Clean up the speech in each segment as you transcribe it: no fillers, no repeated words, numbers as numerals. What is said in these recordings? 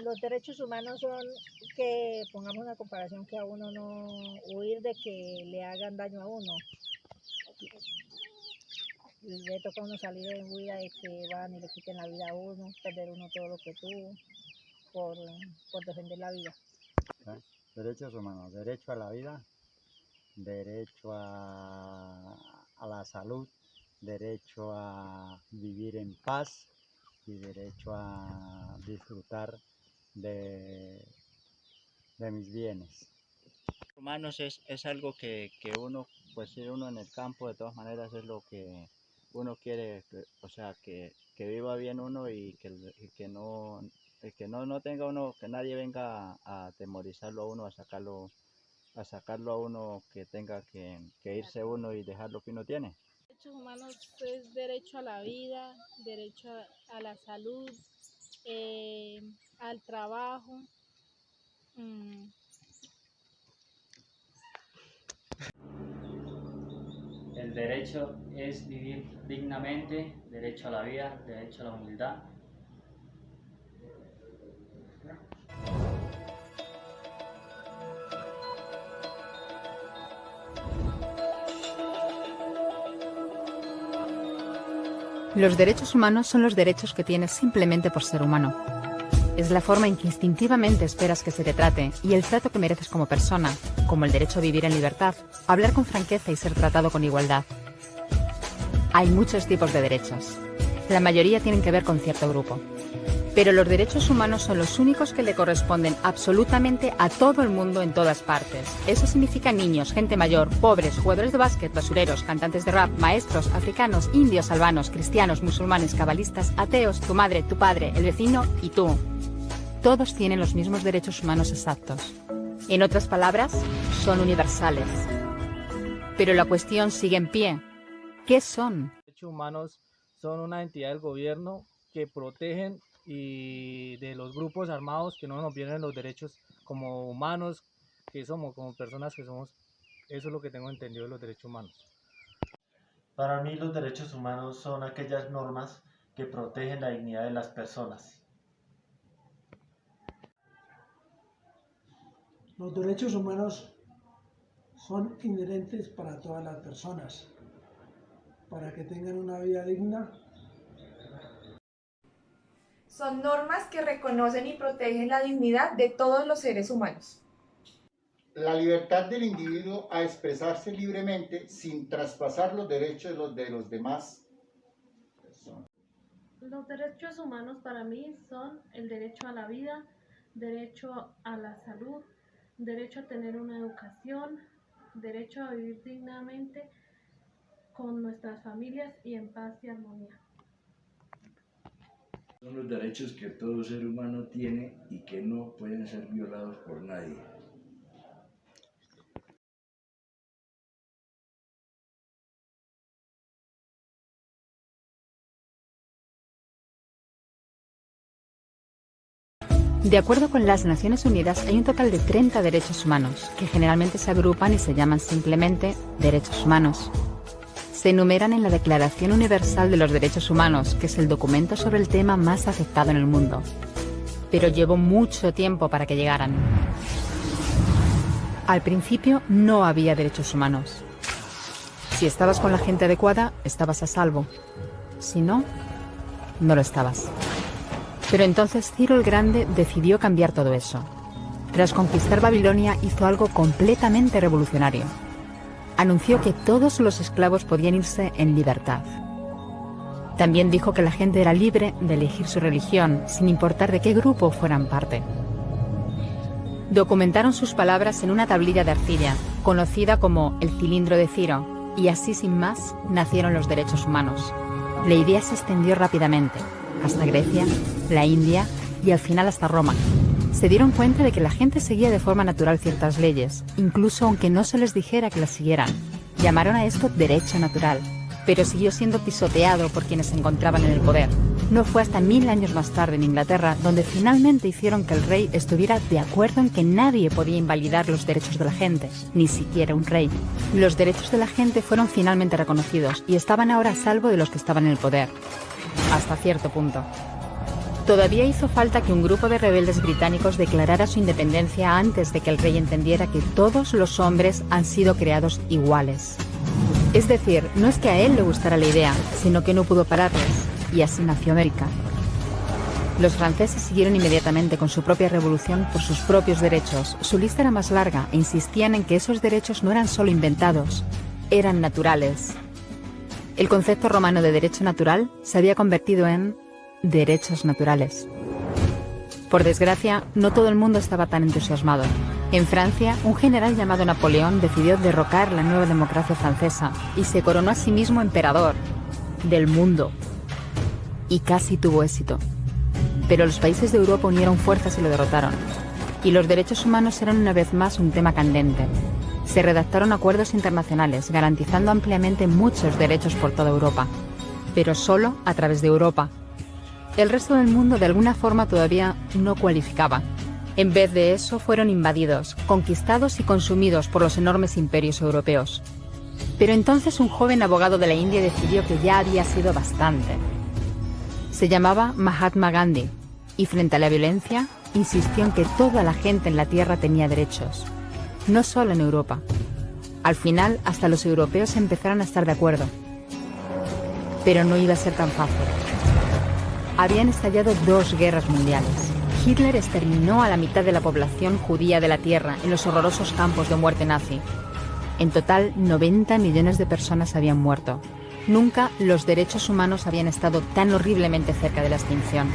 Los derechos humanos son que, pongamos una comparación, que a uno no huir de que le hagan daño a uno. Le toca a uno salir en huida de que van y le quiten la vida a uno, perder uno todo lo que tuvo por defender la vida. Derechos humanos, derecho a la vida, derecho a la salud, derecho a vivir en paz y derecho a disfrutar de mis bienes. Humanos es algo que uno, pues si uno en el campo de todas maneras es lo que uno quiere, o sea, que viva bien uno y que no tenga uno, que nadie venga a atemorizarlo a uno, a sacarlo a uno, que tenga que irse uno y dejar lo que uno tiene. Derechos humanos es derecho a la vida, derecho a la salud, al trabajo. El derecho es vivir dignamente, derecho a la vida, derecho a la humildad. Los derechos humanos son los derechos que tienes simplemente por ser humano. Es la forma en que instintivamente esperas que se te trate y el trato que mereces como persona, como el derecho a vivir en libertad, hablar con franqueza y ser tratado con igualdad. Hay muchos tipos de derechos. La mayoría tienen que ver con cierto grupo. Pero los derechos humanos son los únicos que le corresponden absolutamente a todo el mundo en todas partes. Eso significa niños, gente mayor, pobres, jugadores de básquet, basureros, cantantes de rap, maestros, africanos, indios, albanos, cristianos, musulmanes, cabalistas, ateos, tu madre, tu padre, el vecino y tú. Todos tienen los mismos derechos humanos exactos. En otras palabras, son universales. Pero la cuestión sigue en pie. ¿Qué son? Los derechos humanos son una entidad del gobierno que protegen y de los grupos armados que no nos violen los derechos como humanos, que somos, como personas que somos. Eso es lo que tengo entendido de los derechos humanos. Para mí los derechos humanos son aquellas normas que protegen la dignidad de las personas. Los derechos humanos son inherentes para todas las personas, para que tengan una vida digna. Son normas que reconocen y protegen la dignidad de todos los seres humanos. La libertad del individuo a expresarse libremente sin traspasar los derechos de los demás personas. Los derechos humanos para mí son el derecho a la vida, derecho a la salud, derecho a tener una educación, derecho a vivir dignamente con nuestras familias y en paz y armonía. Son los derechos que todo ser humano tiene y que no pueden ser violados por nadie. De acuerdo con las Naciones Unidas, hay un total de 30 derechos humanos, que generalmente se agrupan y se llaman simplemente derechos humanos. Se enumeran en la Declaración Universal de los Derechos Humanos, que es el documento sobre el tema más aceptado en el mundo. Pero llevó mucho tiempo para que llegaran. Al principio no había derechos humanos. Si estabas con la gente adecuada, estabas a salvo. Si no, no lo estabas. Pero entonces Ciro el Grande decidió cambiar todo eso. Tras conquistar Babilonia hizo algo completamente revolucionario. Anunció que todos los esclavos podían irse en libertad. También dijo que la gente era libre de elegir su religión, sin importar de qué grupo fueran parte. Documentaron sus palabras en una tablilla de arcilla, conocida como el cilindro de Ciro, y así sin más nacieron los derechos humanos. La idea se extendió rápidamente, hasta Grecia, la India y al final hasta Roma. Se dieron cuenta de que la gente seguía de forma natural ciertas leyes, incluso aunque no se les dijera que las siguieran. Llamaron a esto derecho natural, pero siguió siendo pisoteado por quienes se encontraban en el poder. No fue hasta 1000 años más tarde en Inglaterra donde finalmente hicieron que el rey estuviera de acuerdo en que nadie podía invalidar los derechos de la gente, ni siquiera un rey. Los derechos de la gente fueron finalmente reconocidos y estaban ahora a salvo de los que estaban en el poder. Hasta cierto punto. Todavía hizo falta que un grupo de rebeldes británicos declarara su independencia antes de que el rey entendiera que todos los hombres han sido creados iguales. Es decir, no es que a él le gustara la idea, sino que no pudo pararles, y así nació América. Los franceses siguieron inmediatamente con su propia revolución por sus propios derechos. Su lista era más larga e insistían en que esos derechos no eran solo inventados, eran naturales. El concepto romano de derecho natural se había convertido en derechos naturales. Por desgracia, no todo el mundo estaba tan entusiasmado. En Francia, un general llamado Napoleón decidió derrocar la nueva democracia francesa y se coronó a sí mismo emperador del mundo. Y casi tuvo éxito. Pero los países de Europa unieron fuerzas y lo derrotaron. Y los derechos humanos eran una vez más un tema candente. Se redactaron acuerdos internacionales garantizando ampliamente muchos derechos por toda Europa, pero solo a través de Europa. El resto del mundo de alguna forma todavía no cualificaba. En vez de eso fueron invadidos, conquistados y consumidos por los enormes imperios europeos. Pero entonces un joven abogado de la India decidió que ya había sido bastante. Se llamaba Mahatma Gandhi y frente a la violencia insistió en que toda la gente en la tierra tenía derechos, no solo en Europa. Al final hasta los europeos empezaron a estar de acuerdo. Pero no iba a ser tan fácil. Habían estallado 2 guerras mundiales. Hitler exterminó a la mitad de la población judía de la Tierra en los horrorosos campos de muerte nazi. En total, 90 millones de personas habían muerto. Nunca los derechos humanos habían estado tan horriblemente cerca de la extinción.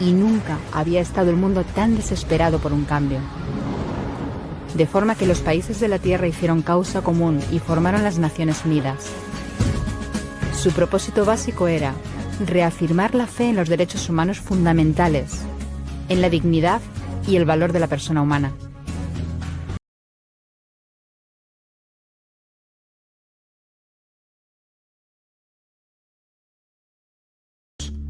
Y nunca había estado el mundo tan desesperado por un cambio. De forma que los países de la Tierra hicieron causa común y formaron las Naciones Unidas. Su propósito básico era reafirmar la fe en los derechos humanos fundamentales, en la dignidad y el valor de la persona humana.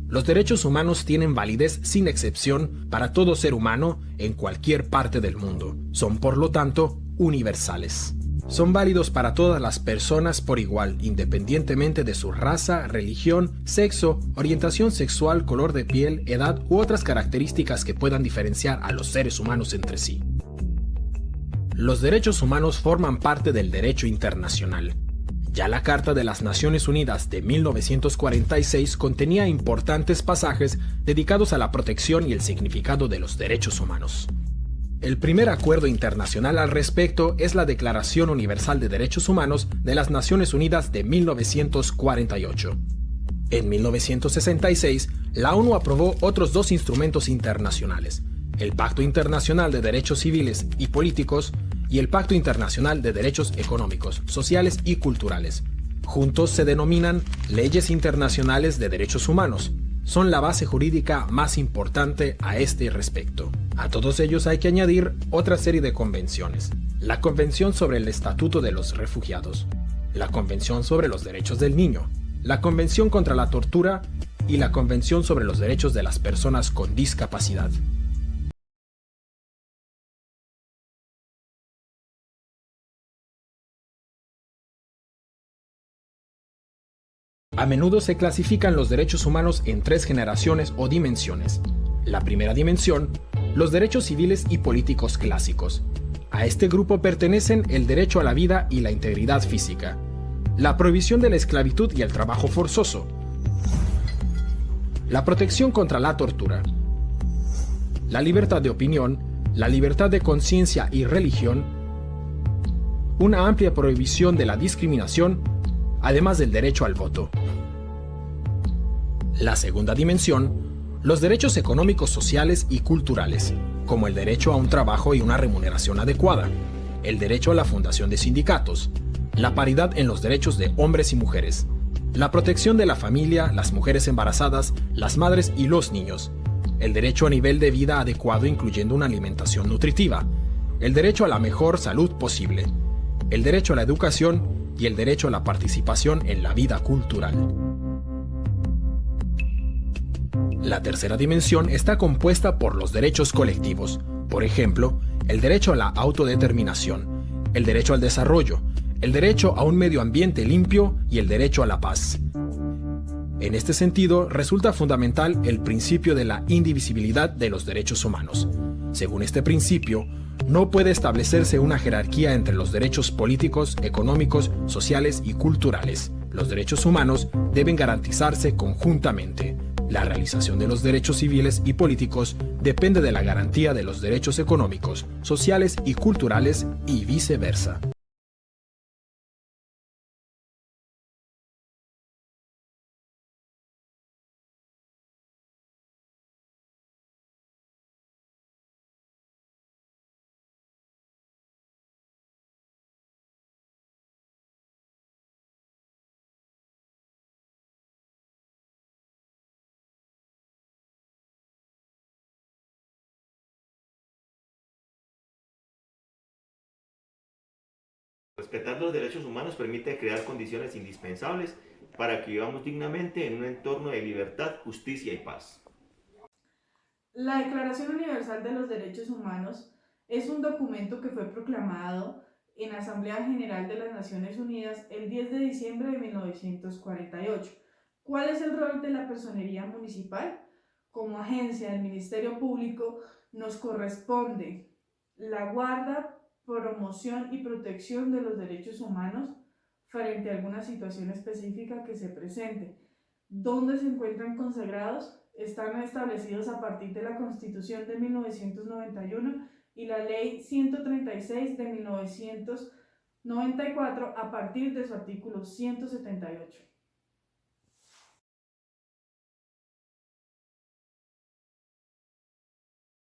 Los derechos humanos tienen validez sin excepción para todo ser humano en cualquier parte del mundo. Son, por lo tanto, universales. Son válidos para todas las personas por igual, independientemente de su raza, religión, sexo, orientación sexual, color de piel, edad u otras características que puedan diferenciar a los seres humanos entre sí. Los derechos humanos forman parte del derecho internacional. Ya la Carta de las Naciones Unidas de 1946 contenía importantes pasajes dedicados a la protección y el significado de los derechos humanos. El primer acuerdo internacional al respecto es la Declaración Universal de Derechos Humanos de las Naciones Unidas de 1948. En 1966, la ONU aprobó otros 2 instrumentos internacionales, el Pacto Internacional de Derechos Civiles y Políticos y el Pacto Internacional de Derechos Económicos, Sociales y Culturales. Juntos se denominan Leyes Internacionales de Derechos Humanos. Son la base jurídica más importante a este respecto. A todos ellos hay que añadir otra serie de convenciones. La Convención sobre el Estatuto de los Refugiados, la Convención sobre los Derechos del Niño, la Convención contra la Tortura y la Convención sobre los Derechos de las Personas con Discapacidad. A menudo se clasifican los derechos humanos en 3 generaciones o dimensiones. La primera dimensión, los derechos civiles y políticos clásicos. A este grupo pertenecen el derecho a la vida y la integridad física, la prohibición de la esclavitud y el trabajo forzoso, la protección contra la tortura, la libertad de opinión, la libertad de conciencia y religión, una amplia prohibición de la discriminación, además del derecho al voto. La segunda dimensión, los derechos económicos, sociales y culturales, como el derecho a un trabajo y una remuneración adecuada, el derecho a la fundación de sindicatos, la paridad en los derechos de hombres y mujeres, la protección de la familia, las mujeres embarazadas, las madres y los niños, el derecho a nivel de vida adecuado incluyendo una alimentación nutritiva, el derecho a la mejor salud posible, el derecho a la educación y el derecho a la participación en la vida cultural. La tercera dimensión está compuesta por los derechos colectivos, por ejemplo, el derecho a la autodeterminación, el derecho al desarrollo, el derecho a un medio ambiente limpio y el derecho a la paz. En este sentido, resulta fundamental el principio de la indivisibilidad de los derechos humanos. Según este principio, no puede establecerse una jerarquía entre los derechos políticos, económicos, sociales y culturales. Los derechos humanos deben garantizarse conjuntamente. La realización de los derechos civiles y políticos depende de la garantía de los derechos económicos, sociales y culturales y viceversa. Respetar los derechos humanos permite crear condiciones indispensables para que vivamos dignamente en un entorno de libertad, justicia y paz. La Declaración Universal de los Derechos Humanos es un documento que fue proclamado en la Asamblea General de las Naciones Unidas el 10 de diciembre de 1948. ¿Cuál es el rol de la Personería Municipal? Como agencia del Ministerio Público nos corresponde la guarda, promoción y protección de los derechos humanos frente a alguna situación específica que se presente. ¿Dónde se encuentran consagrados? Están establecidos a partir de la Constitución de 1991 y la Ley 136 de 1994 a partir de su artículo 178.